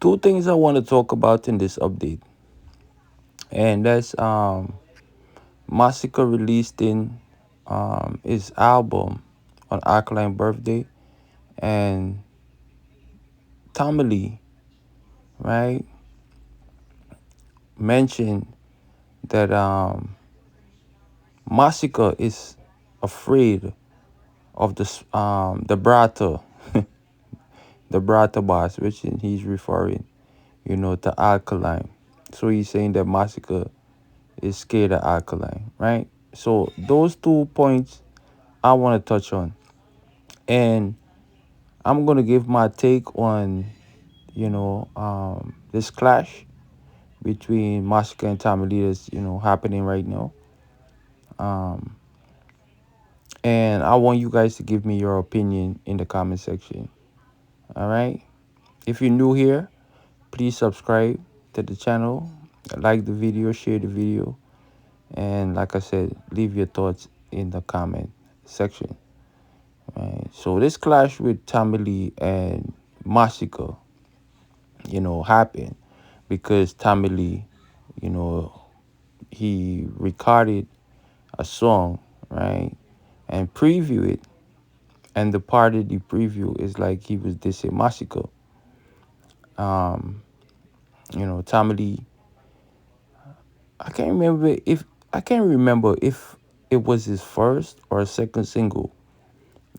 two things I want to talk about in this update, and that's Masicka released in his album on Alkaline birthday, and Tommy Lee, right, mentioned that Masicka is afraid of the brata, the brata boss, which he's referring, to Alkaline. So he's saying that Masicka is scared of Alkaline, right? So those 2 points I want to touch on, and I'm gonna give my take on this clash between Masicka and Tommy Lee that's happening right now. Um, and I want you guys to give me your opinion in the comment section. All right. If you're new here, please subscribe to the channel, like the video, share the video, and like I said, leave your thoughts in the comment section. Right. So this clash with Tommy Lee and Masicka, happened because Tommy Lee, you know, he recorded a song, right, and preview it, and the part of the preview is like he was dissing Masicka. Um, Tommy Lee, I can't remember if it was his first or second single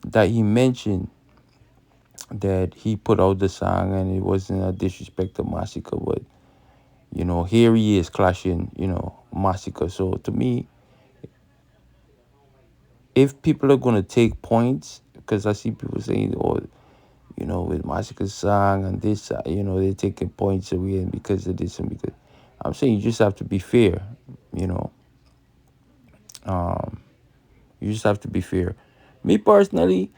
that he mentioned that he put out the song and it wasn't a disrespect to Masicka, but here he is clashing, Masicka. So to me, if people are gonna take points, because I see people saying, "Oh, with Masicka's song and this, they're taking points away and because of this and because," I'm saying you just have to be fair, you know. Um, you just have to be fair. Me personally,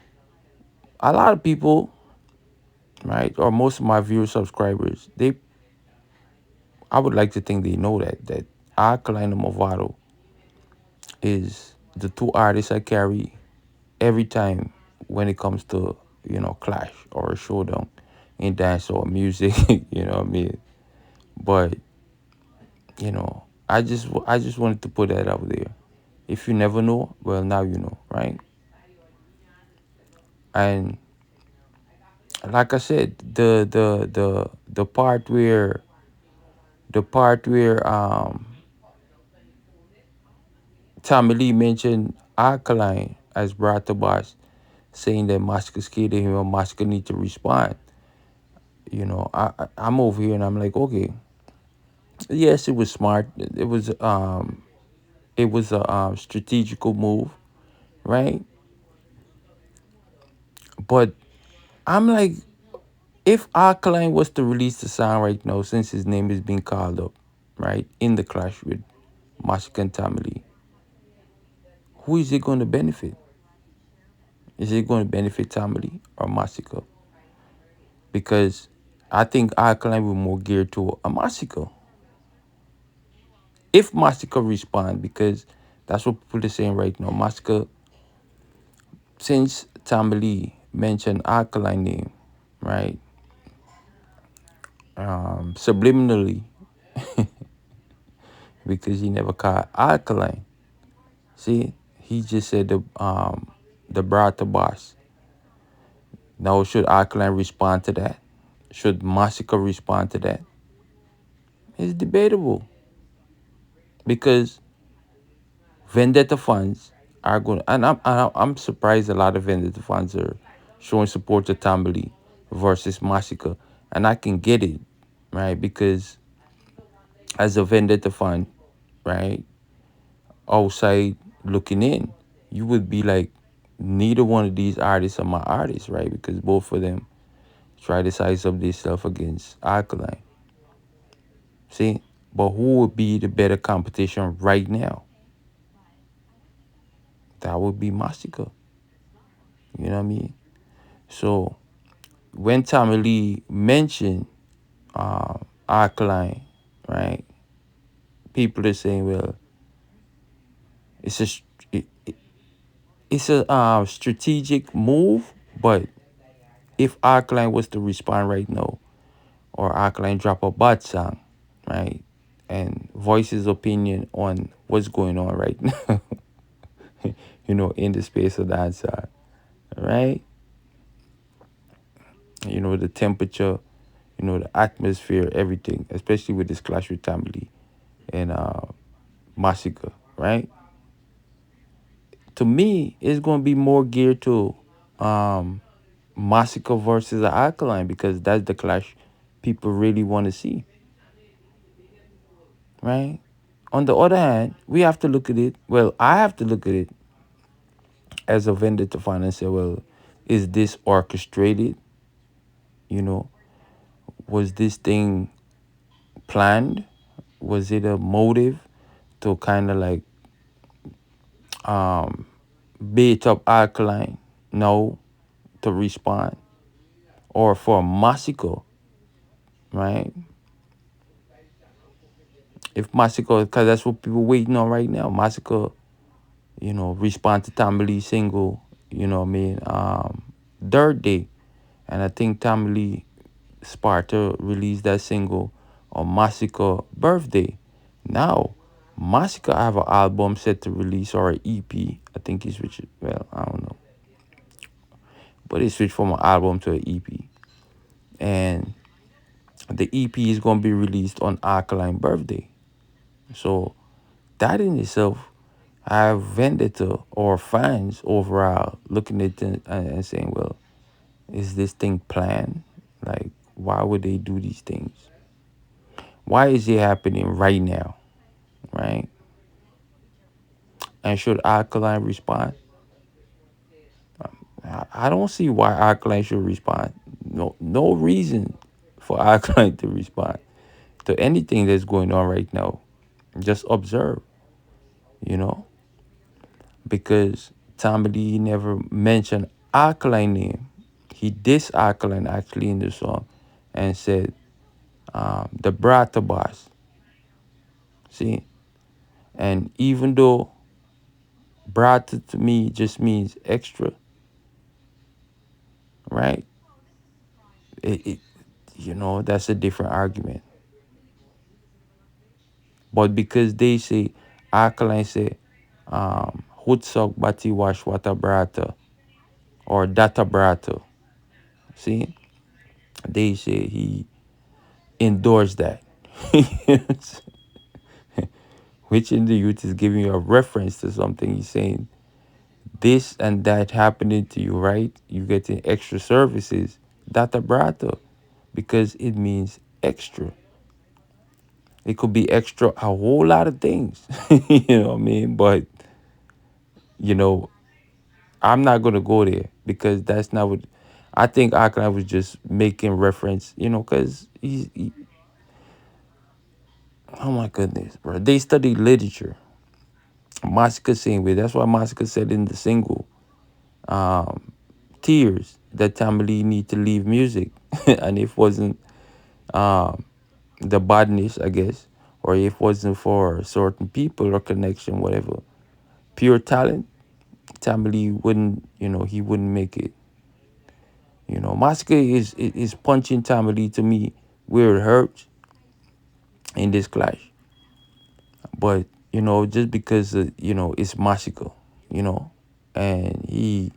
a lot of people, right, or most of my viewers, subscribers, I would like to think they know that Alkaline and Movado is the two artists I carry every time when it comes to clash or a showdown in dance or music. You know what I mean? But I just wanted to put that out there. If you never know, well, now you know, right? And like I said, the part where Tommy Lee mentioned Alkaline as Brata Boss, saying that Masicka scared of him or Masicka need to respond. I'm over here and I'm like, okay, yes, it was smart. It was a strategical move, right? But I'm like, if Alkaline was to release the song right now, since his name is being called up, right, in the clash with Masicka and Tommy Lee, who is it going to benefit? Is it going to benefit Tommy Lee or Masicka? Because I think Alkaline will more geared to a Masicka. If Masicka respond, because that's what people are saying right now. Masicka, since Tommy Lee mentioned Alkaline name, right, subliminally, because he never called Alkaline. See, he just said the Brata boss. Now, should Alkaline respond to that? Should Masicka respond to that? It's debatable because Vendetta fans are going, and I'm surprised a lot of Vendetta fans are showing support to Tommy Lee versus Masicka, and I can get it, right? Because as a Vendetta fan, right, outside looking in, you would be like, neither one of these artists are my artists, right? Because both of them try to size up themselves against Alkaline. See, but who would be the better competition right now? That would be Masicka. You know what I mean? So when Tommy Lee mentioned Alkaline, right? People are saying, well, it's a it's a strategic move, but if Alkaline was to respond right now, or Alkaline drop a bad song, right? And voice his opinion on what's going on right now, in the space of dancehall, right? The temperature, the atmosphere, everything, especially with this clash with Tommy Lee and Masicka, right? To me, it's going to be more geared to um, Masicka versus Alkaline because that's the clash people really want to see, right? On the other hand, we have to look at it. Well, I have to look at it as a vendor to find and say, well, is this orchestrated? You know, was this thing planned? Was it a motive to kind of like um, bait up Alkaline? No, to respond. Or for Masiko, right? If Masiko, because that's what people waiting on right now. Masiko, respond to Tommy Lee single, what I mean, third day. And I think Tommy Lee Sparta released that single on Masika birthday. Now, Masika have an album set to release or an EP. I think he switched it. Well, I don't know. But he switched from an album to an EP. And the EP is going to be released on Alkaline birthday. So that in itself, I have vendetta or fans overall looking at it and saying, well, is this thing planned? Like, why would they do these things? Why is it happening right now? Right? And should Alkaline respond? I don't see why Alkaline should respond. No reason for Alkaline to respond to anything that's going on right now. Just observe, you know, because Tommy Lee never mentioned Alkaline name. He dissed Alkaline actually in the song and said, the Brata boss. See? And even though Brata to me just means extra, right? It that's a different argument. But because they say, Alkaline say, Hutsok Bati Wash Wata Brata or Data Brata, see? They say he endorsed that. Which in the youth is giving you a reference to something. He's saying this and that happening to you, right? You getting extra services, Data Brata, because it means extra. It could be extra a whole lot of things. You know what I mean? But, you know, I'm not going to go there because that's not what I think Akon was just making reference, because oh my goodness, bro. They study literature. Masika same way. That's why Masika said in the single, um, Tears, that Tommy Lee need to leave music. And if wasn't um, the badness, I guess, or if wasn't for certain people or connection, whatever, pure talent, Tommy Lee wouldn't, he wouldn't make it. Masika is punching Tommy Lee to me where it hurts in this clash. But, just because, it's Masika, you know, and he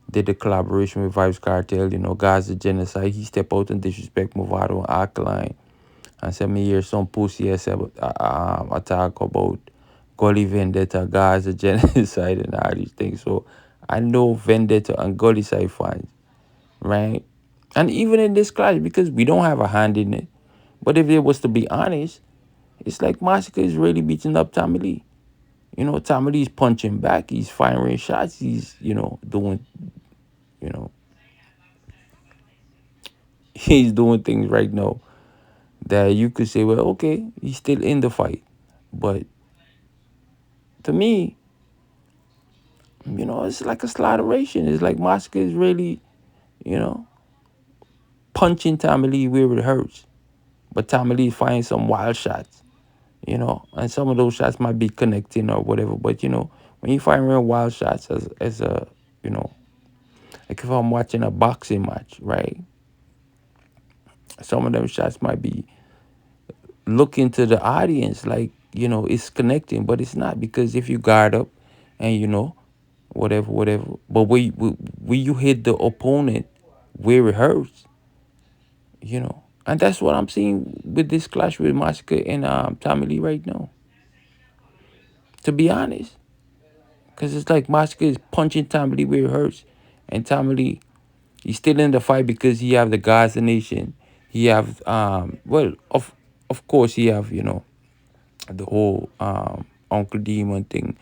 did the collaboration with Vibes Cartel, Gaza Genocide. He stepped out and disrespect Movado and Alkaline. And said me hear some pussy talk about Gully Vendetta, Gaza Genocide and all these things. So I know Vendetta and Gully side fans, right? And even in this clash, because we don't have a hand in it. But if it was to be honest, it's like Masika is really beating up Tommy Lee. Tommy Lee's punching back. He's firing shots. He's, doing, you know, he's doing things right now that you could say, well, okay, he's still in the fight. But to me, it's like a slaughteration. It's like Masika is really, you know, punching Tommy Lee where it hurts. But Tommy Lee finds some wild shots, and some of those shots might be connecting or whatever. But, when you find real wild shots as a, like if I'm watching a boxing match, right? Some of them shots might be looking to the audience like, it's connecting, but it's not, because if you guard up and whatever, whatever, but when you hit the opponent where it hurts, and that's what I'm seeing with this clash with Masicka and Tommy Lee right now. To be honest, because it's like Masicka is punching Tommy Lee where it hurts, and Tommy Lee, he's still in the fight because he have the Gaza Nation. He have well, of course he have the whole Uncle Demon thing.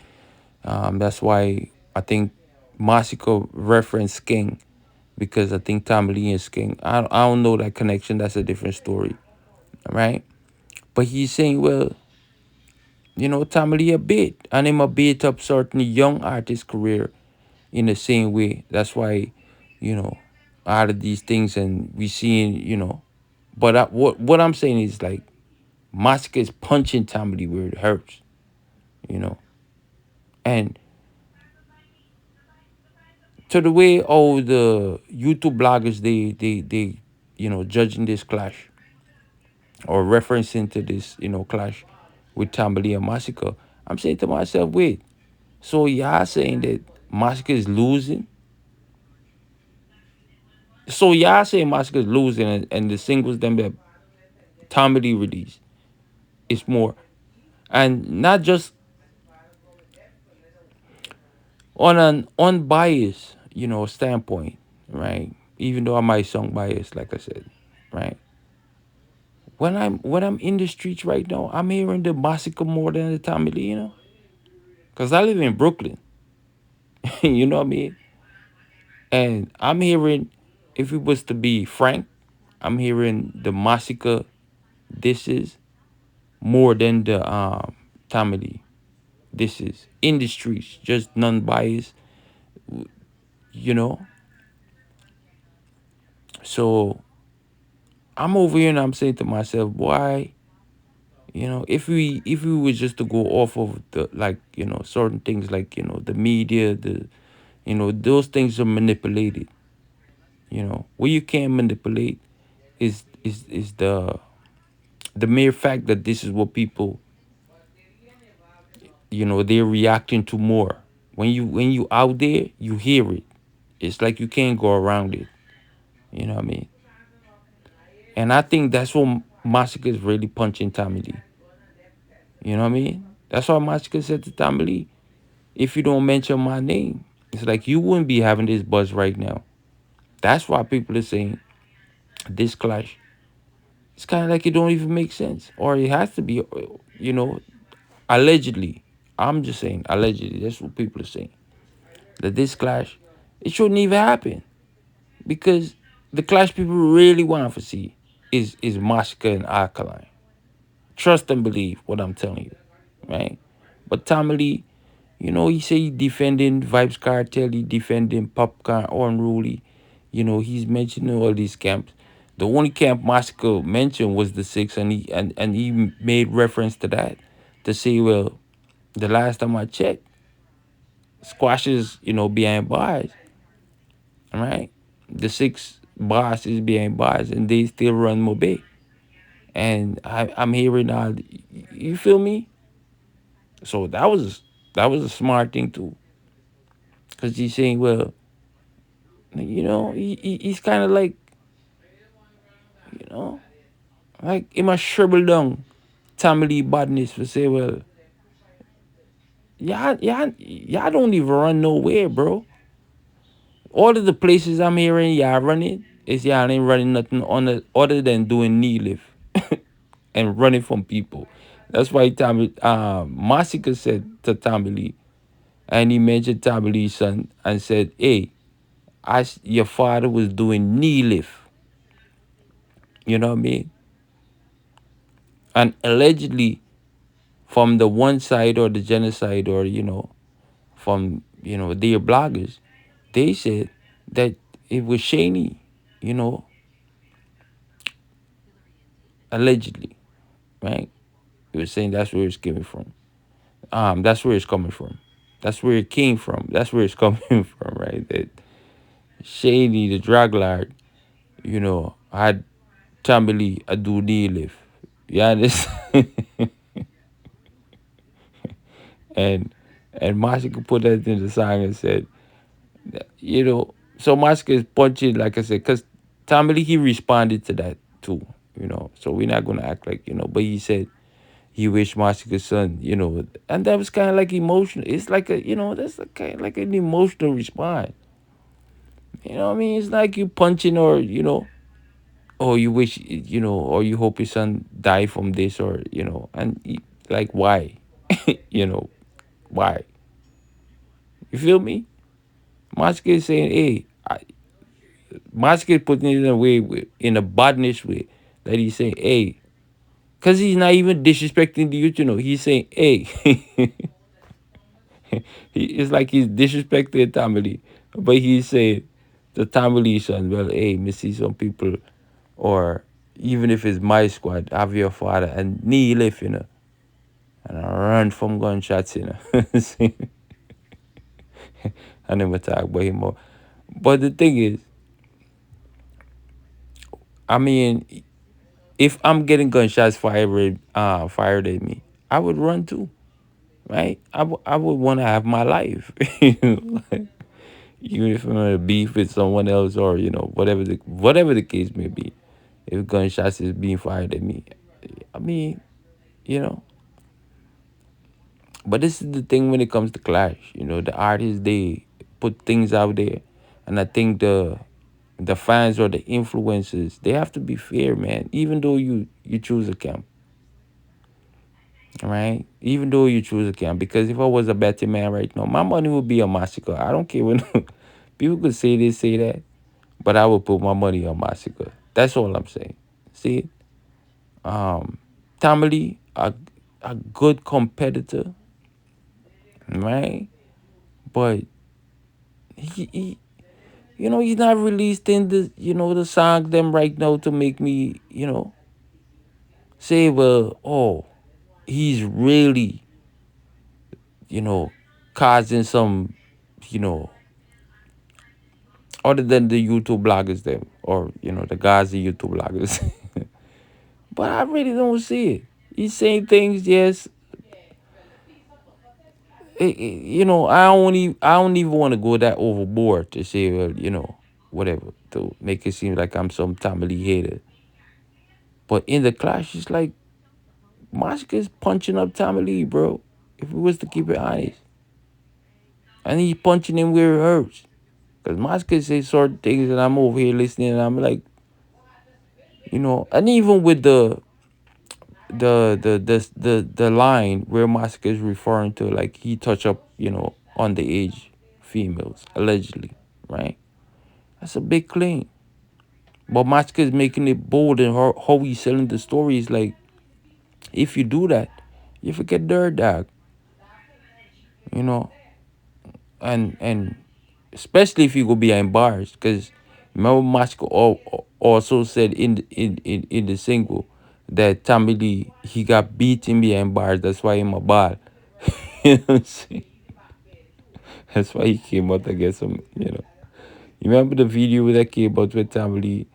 That's why I think Masiko referenced King, because I think Tommy Lee is King. I don't know that connection. That's a different story, right? But he's saying, well, Tommy Lee a bit, and him a bit up certain young artist career in the same way. That's why, you know, out of these things, and we seeing, But what I'm saying is like, Masika is punching Tommy Lee where it hurts, you know, and to the way all the YouTube bloggers, they judging this clash or referencing to this clash with Tommy Lee and Masika. I'm saying to myself, wait, so y'all saying that Masika is losing? So y'all saying Masika is losing, and the singles them that Tommy Lee released is more, and not just on an unbiased standpoint, right? Even though I might sound biased, like I said, right? When I'm in the streets right now, I'm hearing the Masika more than the Tommy Lee, because I live in Brooklyn. You know what I mean? And I'm hearing, if it was to be frank, I'm hearing the Masika disses more than the Tommy Lee. This is in the streets, just non-biased, you know. So I'm over here and I'm saying to myself, why, if we was just to go off of the, like, certain things, like, the media, those things are manipulated. What you can't manipulate is the mere fact that this is what people, they're reacting to more. When you out there, you hear it. It's like you can't go around it. You know what I mean? And I think that's what Masika is really punching Tommy Lee. You know what I mean? That's why Masika said to Tommy Lee, if you don't mention my name, it's like you wouldn't be having this buzz right now. That's why people are saying this clash. It's kind of like it don't even make sense, or it has to be, you know, allegedly. I'm just saying allegedly. That's what people are saying. That this clash, it shouldn't even happen, because the clash people really want to see is Masika and Alkaline. Trust and believe what I'm telling you, right? But Tommy Lee, he say he defending Vibes Cartel, he defending Popcorn Unruly. He's mentioning all these camps. The only camp Massacre mentioned was the six, and he made reference to that to say, well, the last time I checked, squashes, behind bars, all right? The six boss is behind bars, and they still run Mobe. And I'm hearing you feel me? So that was a smart thing too, because he's saying, well, he's kind of like, you know, like he must shrivel down Tommy Lee badness for say, well, y'all don't even run nowhere, bro. All of the places I'm hearing y'all running is y'all ain't running nothing on the, other than doing knee lift and running from people. That's why Tommy Masika said to Tommy Lee, and he mentioned Tommy Lee's son and said, hey, your father was doing knee lift. You know what I mean? And allegedly, from the one side or the genocide, or from their bloggers, they said that it was Shaney, you know, allegedly, right? It was saying that's where it's coming from. That's where it's coming from. That's where it came from. That's where it's coming from, right? That Shaney, the drug lord, had Tommy Lee, I do knee lift. You understand? and and Masicka put that in the song and said, so Masicka is punching, like I said, because Tommy Lee, he responded to that too. So we're not gonna act like, but he said he wished Masicka's son, and that was kind of like emotional. It's like that's kind of like an emotional response. You know what I mean? It's like you punching or you wish, or you hope your son die from this like why? you know, why? You feel me? Masicka is saying, hey, Masicka is putting it in a way, in a badness way, that he's saying, hey, because he's not even disrespecting the youth. He's saying, hey, it's like he's disrespecting Tamale, but he's saying the Tamale son, well, hey, me see some people, or even if it's my squad, have your father and knee left, and I run from gunshots. See? I never talk about him more. But the thing is, I mean, if I'm getting gunshots fired at me, I would run too, right? I would want to have my life. Like, even if I'm in a beef with someone else, or whatever the case may be, if gunshots is being fired at me, I mean, you know. But this is the thing when it comes to Clash. The artists, they put things out there, and I think the fans or the influencers, they have to be fair, man. Even though you choose a camp, right? Even though you choose a camp, because if I was a betting man right now, my money would be on Masicka. I don't care when people could say this, say that. But I would put my money on Masicka. That's all I'm saying. See, Tamale, a good competitor, right? But he he's not releasing the song them right now to make me, say, well, oh, he's really, you know, causing some, you know, other than the YouTube bloggers them, or the guys, the YouTube bloggers. But I really don't see it. He's saying things, yes. I don't even want to go that overboard to say, well, whatever, to make it seem like I'm some Tommy Lee hater. But in the clash, it's like Masicka's punching up Tommy Lee, bro. If we was to keep it honest, and he's punching him where it hurts. Cause Masicka say certain things, and I'm over here listening, and I'm like, and even with the line where Masicka is referring to, like, he touch up, underage females allegedly, right? That's a big claim. But Masicka is making it bold, and how he's selling the story is like, if you do that, you forget dirt dog, you know, and especially if you go behind bars, because remember Masicka also said in the single that Tommy Lee, he got beaten behind bars. That's why I'm a ball. You know what I'm saying? That's why he came out to get some. You remember the video that came out with Tommy Lee?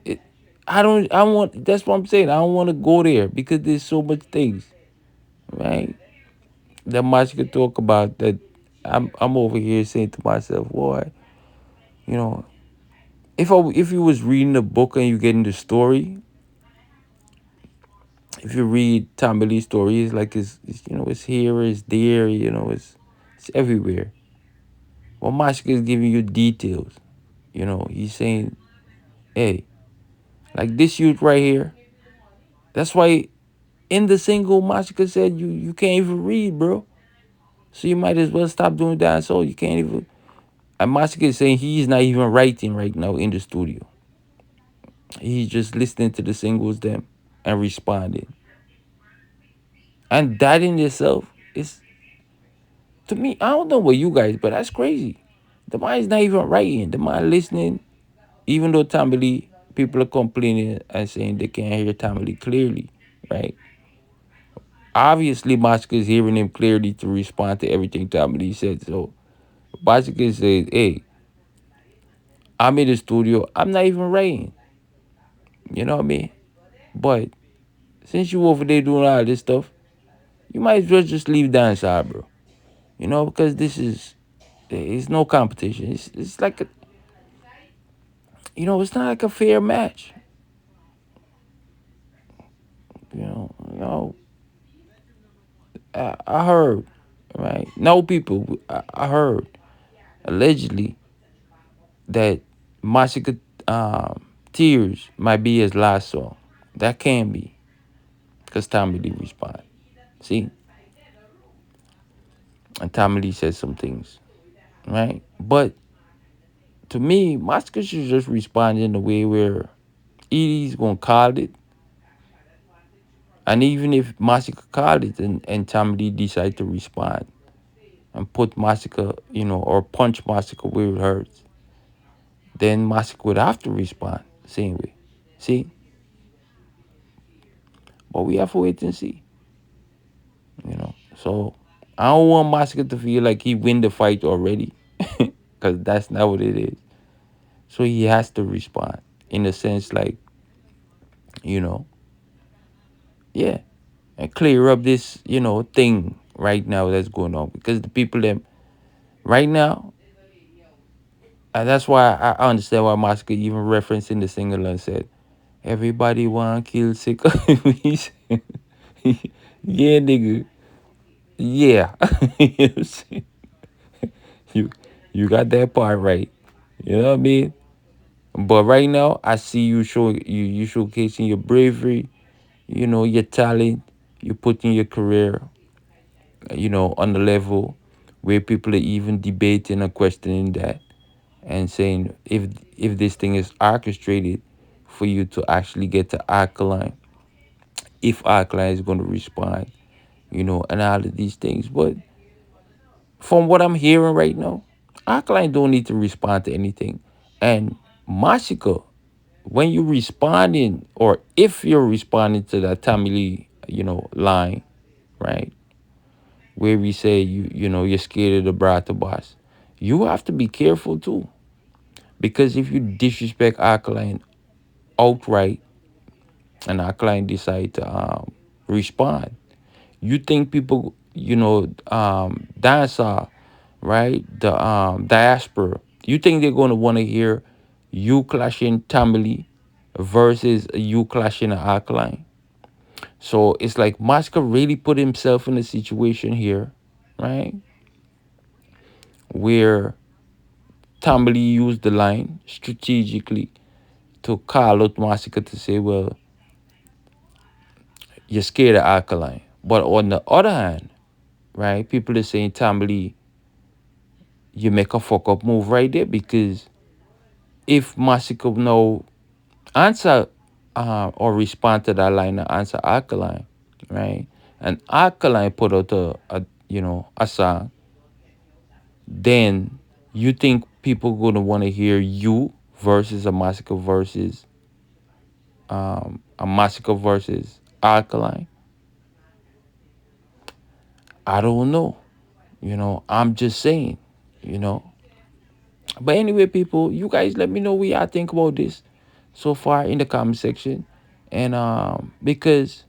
It. I want. That's what I'm saying. I don't want to go there because there's so much things, right? That much could talk about that. I'm over here saying to myself, boy, you know, if you was reading the book and you getting the story, if you read Tommy Lee's story, it's like it's here, it's there, it's everywhere. Well, Mashka is giving you details. He's saying, hey, like this youth right here. That's why in the single, Mashka said you can't even read, bro. So you might as well stop doing that. So you can't even. And Masicka is saying he's not even writing right now in the studio. He's just listening to the singles them and responding. And that in itself is, to me, I don't know what you guys, but that's crazy. The man is not even writing. The man listening, even though Tommy Lee, people are complaining and saying they can't hear Tommy Lee clearly, right? Obviously, Masicka is hearing him clearly to respond to everything Tommy Lee said. So Masicka says, hey, I'm in the studio. I'm not even writing. You know what I mean? But since you over there doing all this stuff, you might as well just leave downside, bro. You know, because this is it's no competition. It's like a, it's not like a fair match. You know, I heard, right? No people, I heard allegedly that Masicka Tears might be his last song. That can be, because Tommy Lee respond. See, and Tommy Lee said some things, right? But to me, Masicka should just respond in a way where Edie's gonna call it, and even if Masicka called it and Tommy Lee decide to respond and put Masicka, or punch Masicka where it hurts, then Masicka would have to respond the same way. See, but we have to wait and see. So I don't want Masicka to feel like he win the fight already, because that's not what it is. So he has to respond in a sense, like, you know, yeah, and clear up this, thing right now that's going on, because the people that right now, and that's why I understand why Masicka even referenced in the single and said, "Everybody want to kill sick of me." Yeah, nigga. Yeah. You know what I'm saying? you you got that part right. You know what I mean? But right now, I see you showcasing your bravery, your talent, you putting your career, on the level where people are even debating and questioning that, and saying if this thing is orchestrated for you to actually get to Alkaline, if Alkaline is going to respond, and all of these things. But from what I'm hearing right now, Alkaline don't need to respond to anything. And Masicka, when you responding, or if you're responding to that Tommy Lee, line, right, where we say you're scared of the brata boss, you have to be careful too, because if you disrespect Alkaline outright, and Alkaline decide to respond, you think people, dancer, right, the diaspora, you think they're going to want to hear you clashing Tommy Lee versus you clashing an Alkaline? So it's like Masca really put himself in a situation here, right, where Tommy Lee used the line strategically to call out Masca to say, well, you're scared of Alkaline. But on the other hand, right, people are saying, Tommy Lee, you make a fuck up move right there, because if Masika no answer or respond to that line and answer Alkaline, right, and Alkaline put out a song, then you think people gonna want to hear you versus a Massacre versus Alkaline? I don't know. I'm just saying. You know. But anyway, people, you guys let me know what y'all think about this so far in the comment section, and because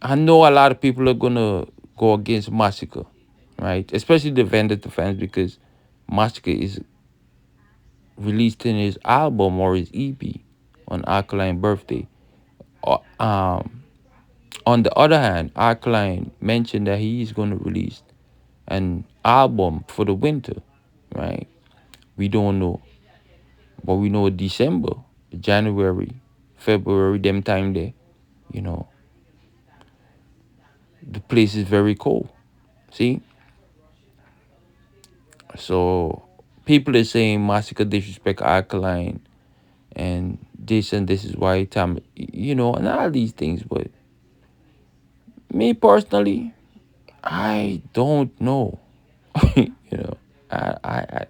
I know a lot of people are gonna go against Masika, right? Especially the Vendetta fans, because Masika is released in his album or his EP on Alkaline birthday. On the other hand, Alkaline mentioned that he is going to release an album for the winter, right? We don't know, but we know December, January, February, them time there, you know, the place is very cold. See, so people are saying Massacre disrespect Alkaline, and this is why time, and all these things. But me personally, I don't know. you know, I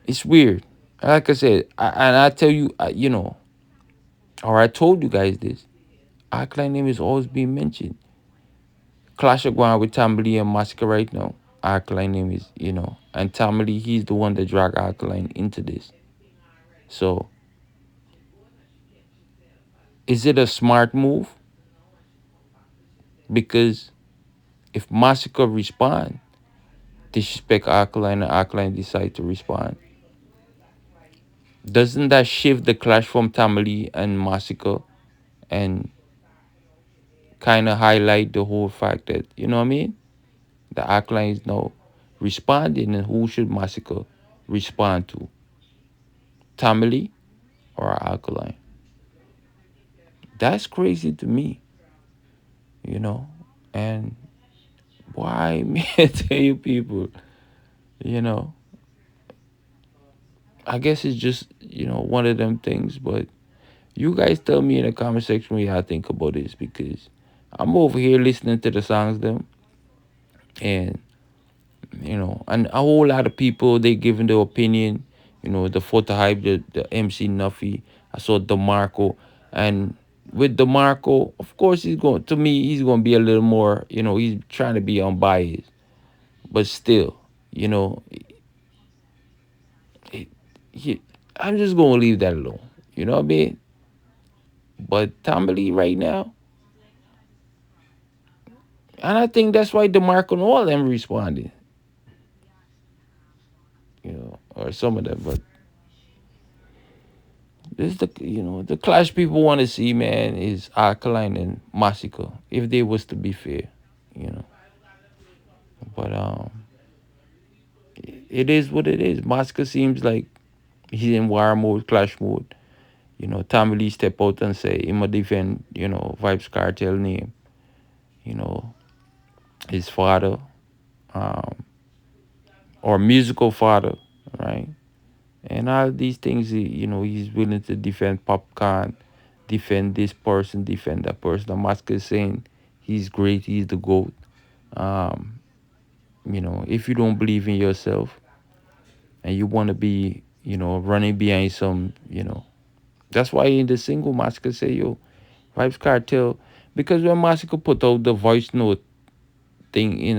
it's weird. Like I said, and I tell you, or I told you guys this. Alkaline name is always being mentioned. Clash of Guan with Tambali and Massacre right now. Alkaline name is, and Tambali, he's the one that dragged Alkaline into this. So is it a smart move? Because if Masicka respond, disrespect Alkaline and Alkaline decide to respond, doesn't that shift the clash from Tommy Lee and Masicka and kind of highlight the whole fact that, you know what I mean? The Alkaline is now responding, and who should Masicka respond to? Tommy Lee or Alkaline? That's crazy to me, you know? And why, me, I tell you people, you know, I guess it's just, one of them things. But you guys tell me in the comment section what y'all think about this, because I'm over here listening to the songs them, and and a whole lot of people, they giving their opinion. The photo hype, the MC Nuffy. I saw DeMarco, and with DeMarco, of course he's going to be a little more, he's trying to be unbiased, but still, you know, it, he, I'm just going to leave that alone. You know what I mean? But Tommy Lee right now, and I think that's why DeMarco and all them responded, or some of them. But this the clash people want to see, man, is Alkaline and Masicka, if they was to be fair, you know. But it is what it is. Masicka seems like he's in war mode, clash mode. Tommy Lee step out and say I'ma defend, Vibes Cartel name, you know, his father, um, or musical father, right? And all these things, he's willing to defend Popcorn, defend this person, defend that person. Amaska is saying he's great, he's the GOAT. Um, if you don't believe in yourself and you want to be, running behind some, that's why in the single, Masika say, yo, Vibes Cartel, because when Masika put out the voice note thing in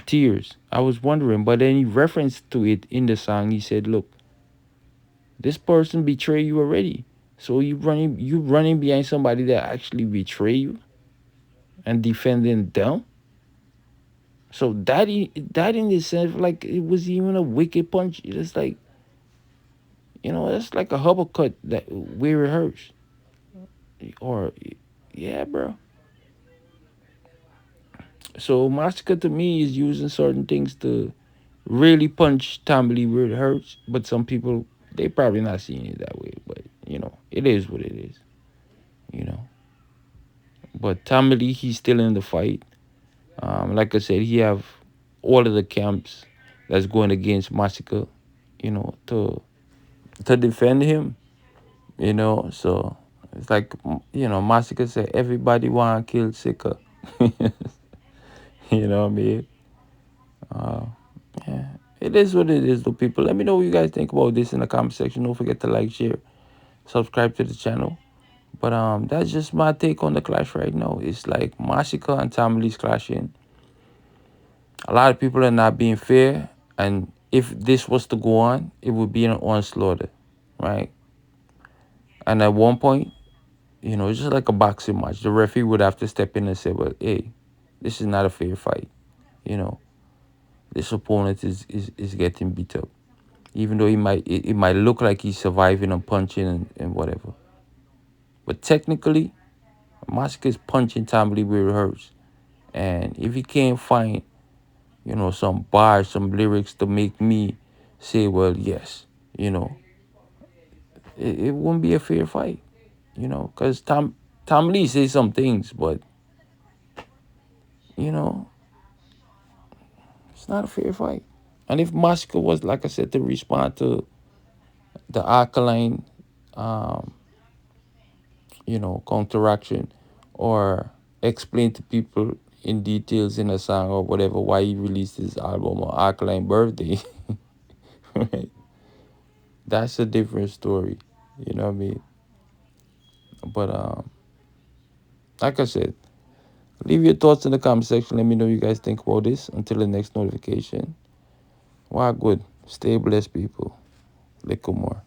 Tears, I was wondering, but then he referenced to it in the song. He said, look, this person betrayed you already. So you running behind somebody that actually betray you and defending them. So that in the sense, like, it was even a wicked punch. It's like, that's like a hubble cut that we rehearsed. Or yeah, bro. So Masika to me is using certain things to really punch Tommy Lee where it hurts. But some people, they probably not seeing it that way. But it is what it is. You know. But Tommy Lee, he's still in the fight. Like I said, he have all of the camps that's going against Masicka, to defend him, So it's like, Masicka said, everybody want to kill Sika. You know what I mean? Uh, yeah. It is what it is, though, people. Let me know what you guys think about this in the comment section. Don't forget to like, share, subscribe to the channel. But that's just my take on the clash right now. It's like Masicka and Tommy Lee's clashing. A lot of people are not being fair, and if this was to go on, it would be an onslaught, right? And at one point, it's just like a boxing match. The referee would have to step in and say, well, hey, this is not a fair fight. You know, this opponent is getting beat up. Even though it might look like he's surviving and punching and whatever. But technically, Masicka is punching Tommy Lee where it hurts. And if he can't find, some bars, some lyrics to make me say, well, yes, it won't be a fair fight, because Tom Lee says some things, but, you know, it's not a fair fight. And if Masicka was, like I said, to respond to the Alkaline, um, counteraction, or explain to people in details in a song or whatever why he released his album on Alkaline birthday, right? That's a different story. You know what I mean? But like I said, leave your thoughts in the comment section. Let me know what you guys think about this. Until the next notification. Wow, good. Stay blessed, people. Little more.